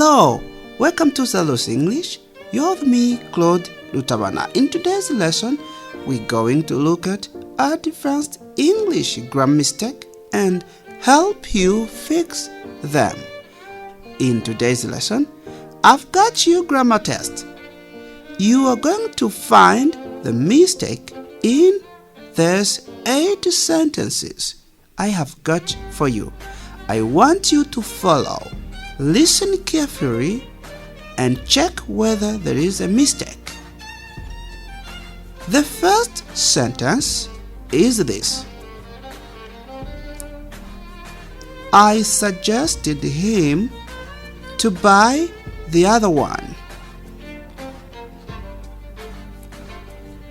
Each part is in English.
Hello, welcome to Salos English. You're with me, Claude Lutabana. In today's lesson, we're going to look at advanced English grammar mistake and help you fix them. In today's lesson, I've got you grammar test. You are going to find the mistake in these 8 sentences I have got for you. I want you to follow. Listen carefully and check whether there is a mistake. The first sentence is this. I suggested him to buy the other one.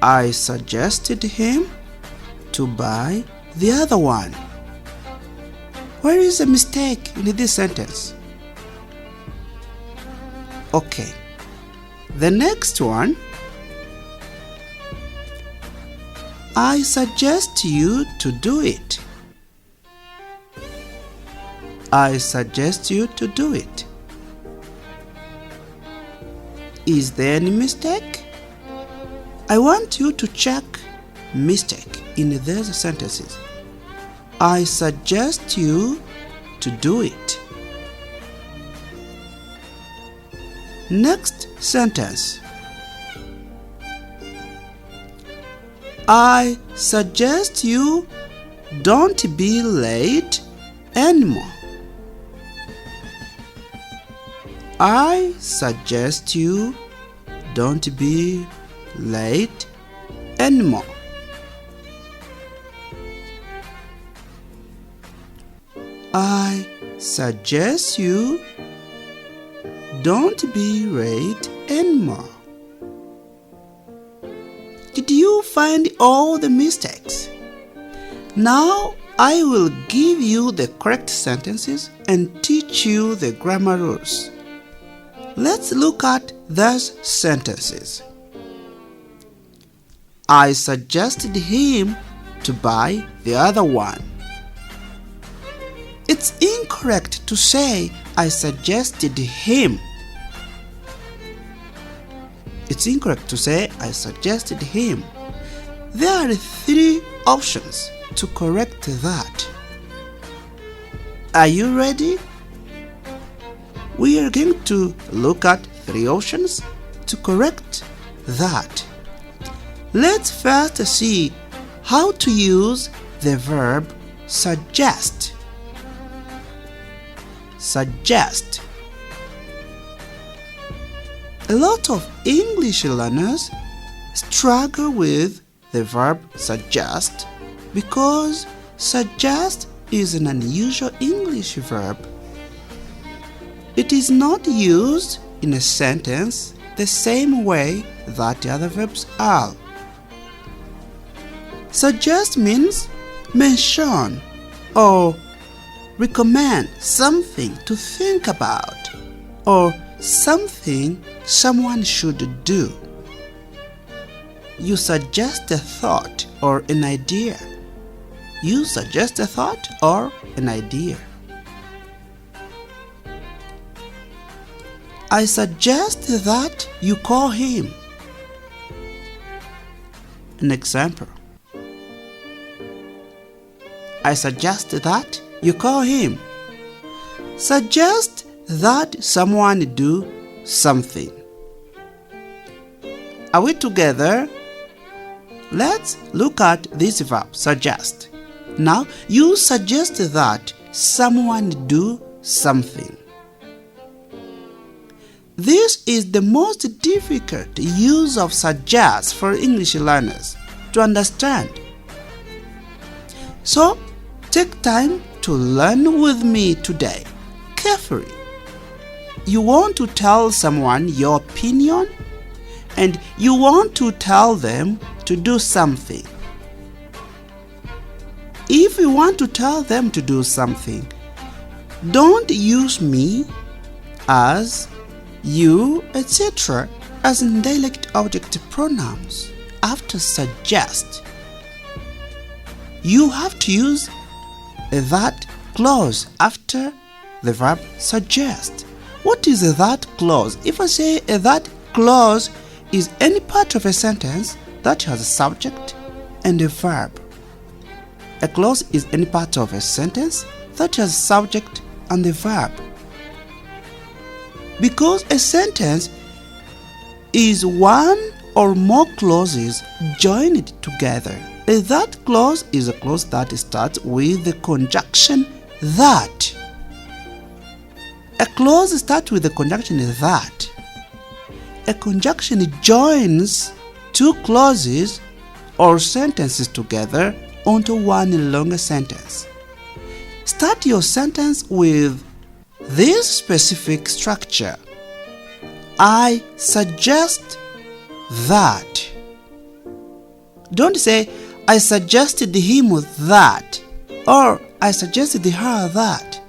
I suggested him to buy the other one. Where is the mistake in this sentence? Okay. The next one. I suggest you to do it. I suggest you to do it. Is there any mistake? I want you to check mistake in these sentences. I suggest you to do it. Next sentence. I suggest you don't be late anymore. I suggest you don't be late anymore. I suggest you don't be late anymore. Did you find all the mistakes? Now I will give you the correct sentences and teach you the grammar rules. Let's look at those sentences. I suggested him to buy the other one. It's incorrect to say I suggested him. It's incorrect to say I suggested him. There are 3 options to correct that. Are you ready? We are going to look at 3 options to correct that. Let's first see how to use the verb suggest. Suggest. A lot of English learners struggle with the verb suggest because suggest is an unusual English verb. It is not used in a sentence the same way that the other verbs are. Suggest means mention or recommend something to think about or something someone should do. You suggest a thought or an idea. You suggest a thought or an idea. I suggest that you call him. An example. I suggest that you call him. Suggest that someone do something. Are we together? Let's look at this verb, suggest. Now, you suggest that someone do something. This is the most difficult use of suggest for English learners to understand. So, take time to learn with me today, carefully. You want to tell someone your opinion and you want to tell them to do something. If you want to tell them to do something, don't use me, as, you, etc. as indirect object pronouns after suggest. You have to use that clause after the verb suggest. What is a that clause? If I say a that clause is any part of a sentence that has a subject and a verb. A clause is any part of a sentence that has a subject and a verb. Because a sentence is one or more clauses joined together. A that clause is a clause that starts with the conjunction that. A clause starts with the conjunction that. A conjunction joins two clauses or sentences together onto one longer sentence. Start your sentence with this specific structure. I suggest that. Don't say, I suggested him that, or I suggested her that.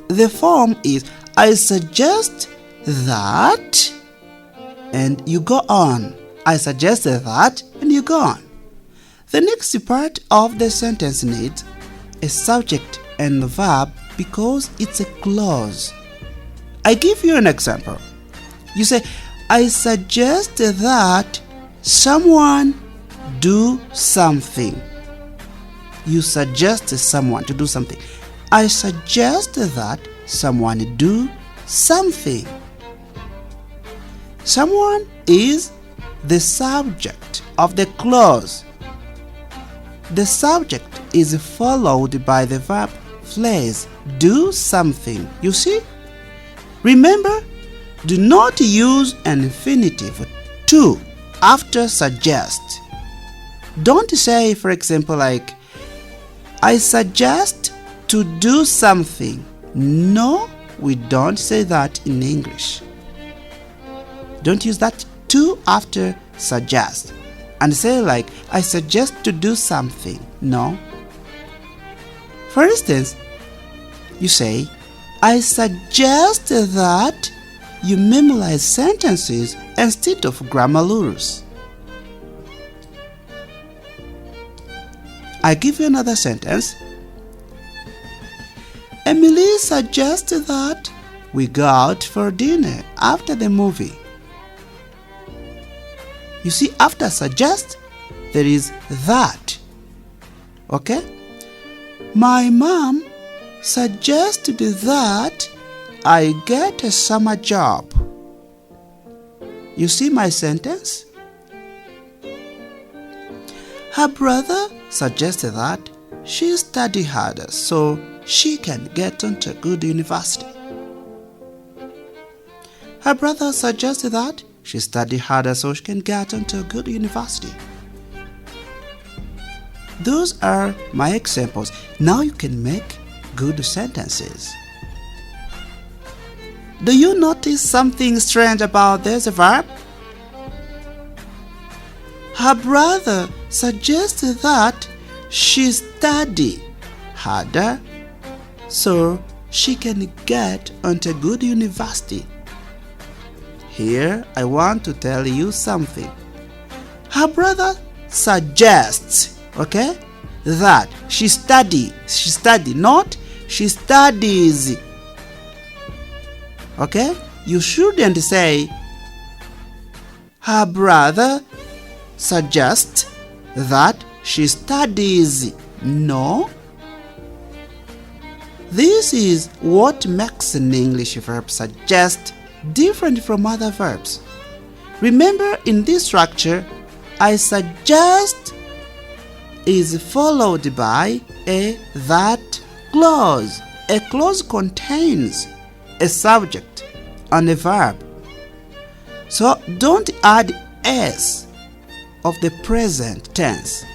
The form is, I suggest that, and you go on. I suggest that, and you go on. The next part of the sentence needs a subject and a verb because it's a clause. I give you an example. You say, I suggest that someone do something. You suggest someone to do something. I suggest that someone do something. Someone is the subject of the clause. The subject is followed by the verb phrase do something. You see? Remember, do not use an infinitive to after suggest. Don't say, for example, like, I suggest to do something. No, we don't say that in English. Don't use that to after suggest and say like, I suggest to do something. No. For instance, you say, I suggest that you memorize sentences instead of grammar rules. I give you another sentence. Emily suggests that we go out for dinner after the movie. You see, after suggest, there is that. Okay? My mom suggested that I get a summer job. You see my sentence? Her brother suggested that she study harder so she can get into a good university. Her brother suggested that she study harder so she can get into a good university. Those are my examples. Now you can make good sentences. Do you notice something strange about this verb? Her brother suggested that she study harder so she can get into a good university. Here I want to tell you something. Her brother suggests, okay, that she studies, okay? You shouldn't say her brother suggests that she studies. No. This is what makes an English verb suggest different from other verbs. Remember, in this structure, I suggest is followed by a that clause. A clause contains a subject and a verb. So don't add s of the present tense.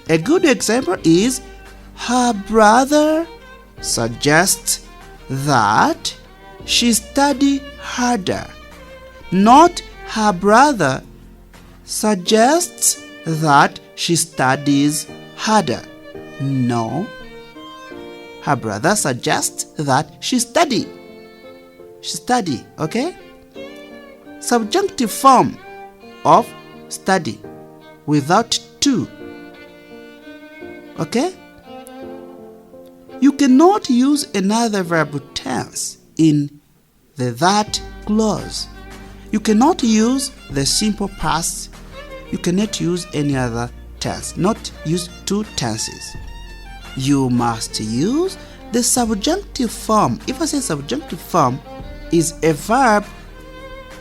A good example is her brother suggests that she study harder. Not her brother suggests that she studies harder. No. Her brother suggests that she study. Okay? Subjunctive form of study without to. Okay? You cannot use another verb tense in the that clause. You cannot use the simple past. You cannot use any other tense, not use two tenses. You must use the subjunctive form. If I say subjunctive form is a verb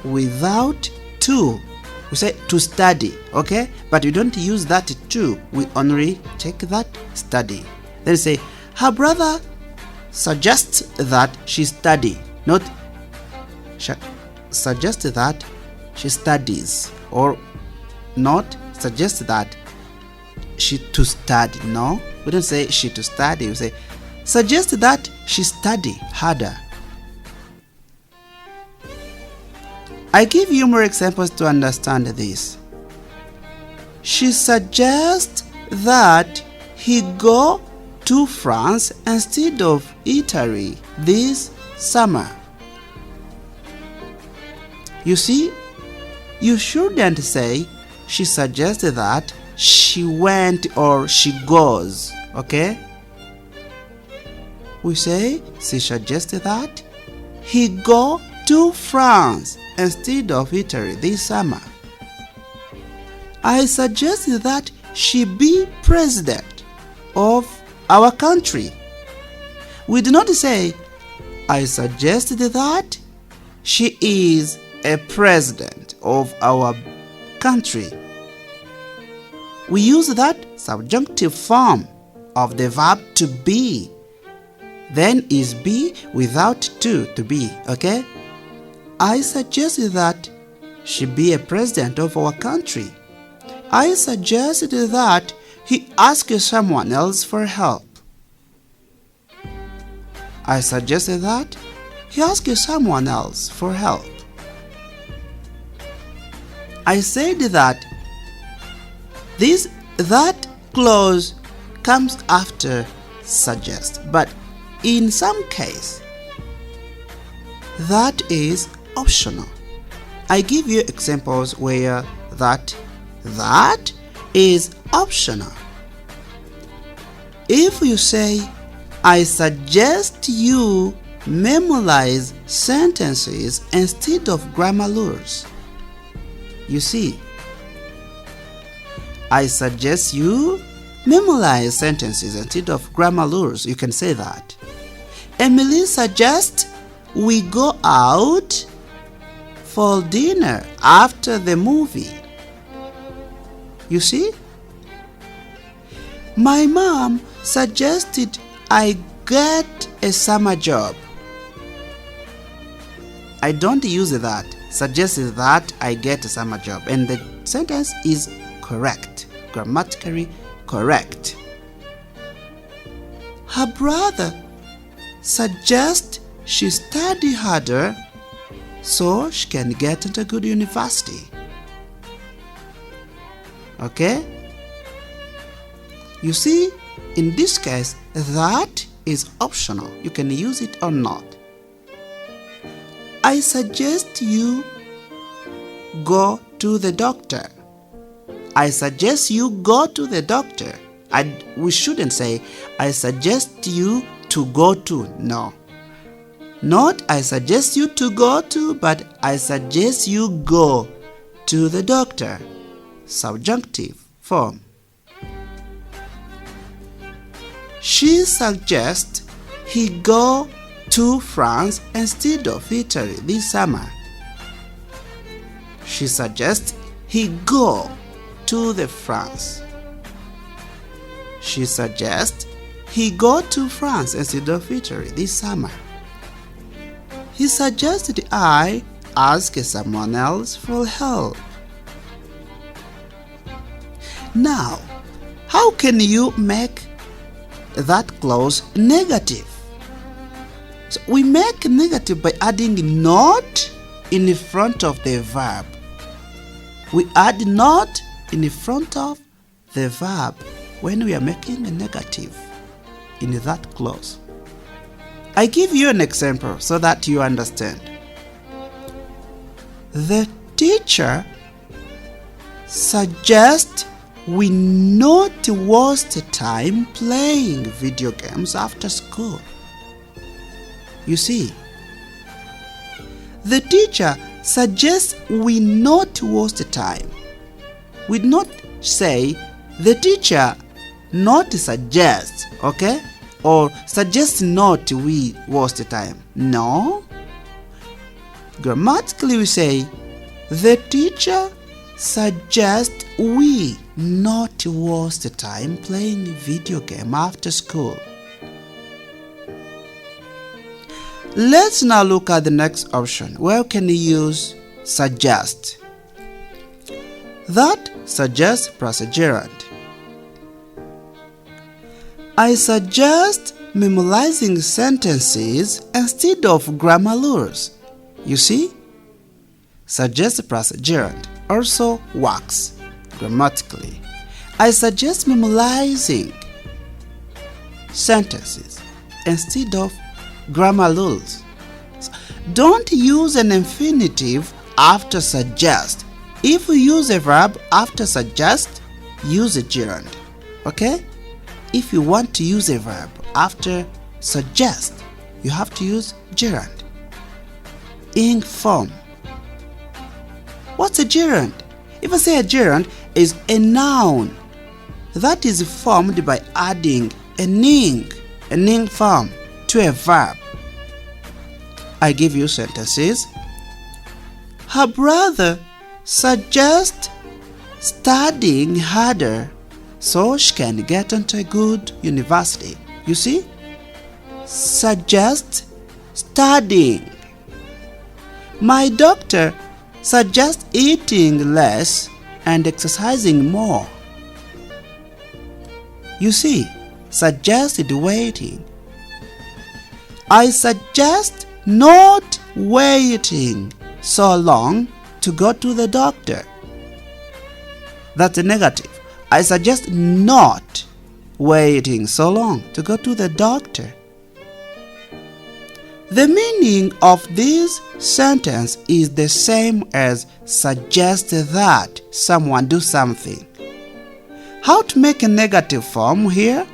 without to, we say to study, okay? But we don't use that to, we only take that study. Then say, her brother suggests that she study, not suggest that she studies, or not suggest that she to study. No, we don't say she to study, we say suggest that she study harder. I give you more examples to understand this. She suggests that he go to France instead of Italy this summer. You see, you shouldn't say she suggested that she went or she goes, okay? We say she suggested that he go to France instead of Italy this summer. I suggested that she be president of our country. We do not say, I suggested that she is a president of our country. We use that subjunctive form of the verb to be. Then is be without to be, okay? I suggested that she be a president of our country. I suggested that he ask someone else for help. I suggested that he asked someone else for help. I said that that clause comes after suggest, but in some case that is optional. I give you examples where that is optional. If you say, I suggest you memorize sentences instead of grammar rules. You see, I suggest you memorize sentences instead of grammar rules. You can say that. Emily suggests we go out for dinner after the movie. You see? My mom suggested I get a summer job. I don't use that. Suggested that I get a summer job. And the sentence is correct. Grammatically correct. Her brother suggests she study harder so she can get into a good university. Okay? You see, in this case, that is optional. You can use it or not. I suggest you go to the doctor. I suggest you go to the doctor. We shouldn't say, I suggest you to go to. No. Not I suggest you to go to, but I suggest you go to the doctor. Subjunctive form. She suggests he go to France instead of Italy this summer. She suggests he go to the France. She suggests he go to France instead of Italy this summer. He suggested I ask someone else for help. Now, how can you make that clause negative? So we make negative by adding not in front of the verb. We add not in front of the verb when we are making a negative in that clause. I give you an example so that you understand. The teacher suggests we not waste time playing video games after school. You see, The teacher suggests we not waste time. We not say the teacher not suggest, okay? Or suggest not we waste time. No. Grammatically we say the teacher suggests we not waste time playing video game after school. Let's now look at the next option. Where can you use suggest? That suggests plus a gerund. I suggest memorizing sentences instead of grammar rules. You see? Suggest plus gerund also works grammatically. I suggest memorizing sentences instead of grammar rules. Don't use an infinitive after suggest. If you use a verb after suggest, use a gerund. Okay? If you want to use a verb after suggest, you have to use gerund. In form. What's a gerund? If I say a gerund is a noun that is formed by adding an ing form to a verb. I give you sentences. Her brother suggests studying harder so she can get into a good university. You see? Suggest studying. My doctor suggests eating less and exercising more. You see? Suggested waiting. I suggest not waiting so long to go to the doctor. That's a negative. I suggest not waiting so long to go to the doctor. The meaning of this sentence is the same as suggest that someone do something. How to make a negative form here?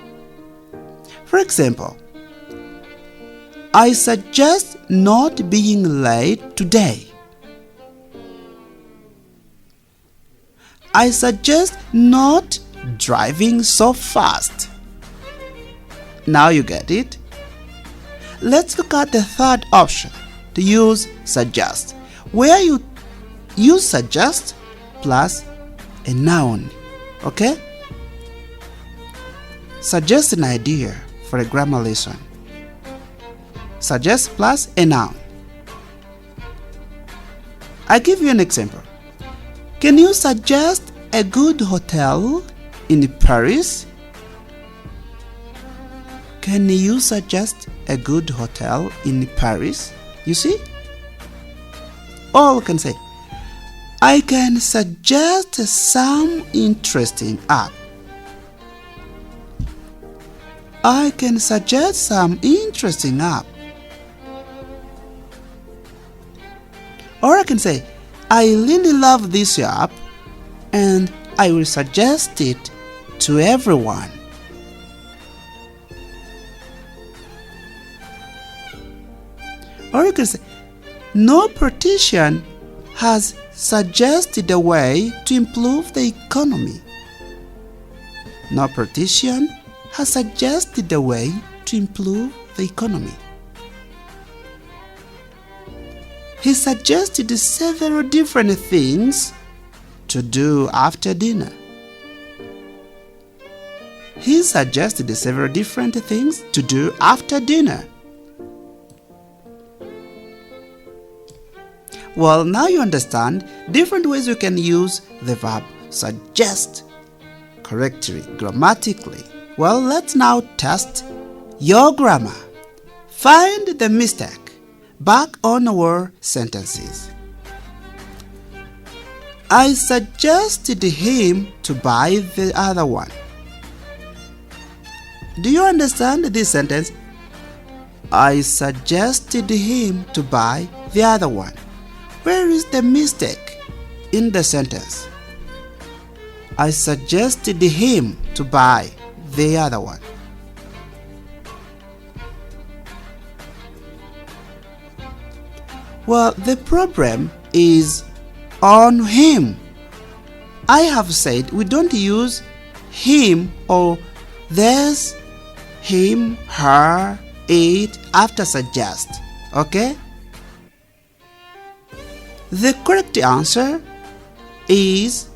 For example, I suggest not being late today. I suggest not driving so fast. Now you get it. Let's look at the third option to use suggest, where you use suggest plus a noun. Okay? Suggest an idea for a grammar lesson. Suggest plus a noun. I give you an example. Can you suggest a good hotel in Paris? Can you suggest a good hotel in Paris? You see? Or we can say, I can suggest some interesting app. I can suggest some interesting app. Or I can say, I really love this app and I will suggest it to everyone. Or you can say, no politician has suggested a way to improve the economy. No politician has suggested a way to improve the economy. He suggested several different things to do after dinner. He suggested several different things to do after dinner. Well, now you understand different ways you can use the verb suggest correctly, grammatically. Well, let's now test your grammar. Find the mistake back on our sentences. I suggested him to buy the other one. Do you understand this sentence? I suggested him to buy the other one. Where is the mistake in the sentence? I suggested him to buy the other one. Well, the problem is on him. I have said we don't use him or this, him, her, it after suggest. Okay? The correct answer is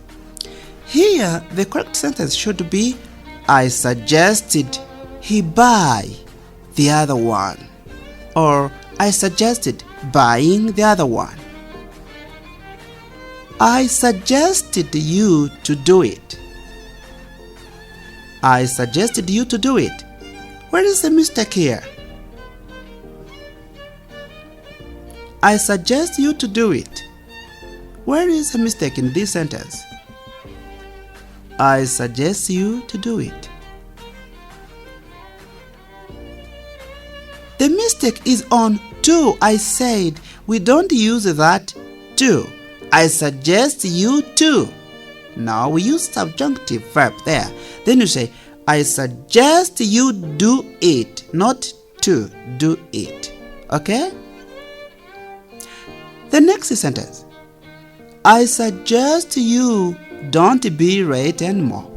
here. The correct sentence should be I suggested he buy the other one, or I suggested buying the other one. I suggested you to do it. I suggested you to do it. Where is the mistake here? I suggest you to do it. Where is the mistake in this sentence? I suggest you to do it. The mistake is on to. I said we don't use that to. I suggest you to. Now we use subjunctive verb there. Then you say, I suggest you do it, not to do it. Okay? The next sentence. I suggest you don't be late anymore.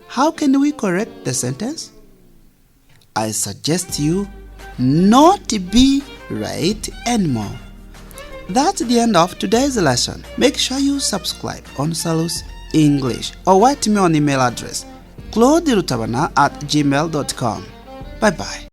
How can we correct the sentence? I suggest you not be late anymore. That's the end of today's lesson. Make sure you subscribe on Salus English or write me on email address clauderutabana@gmail.com. Bye bye.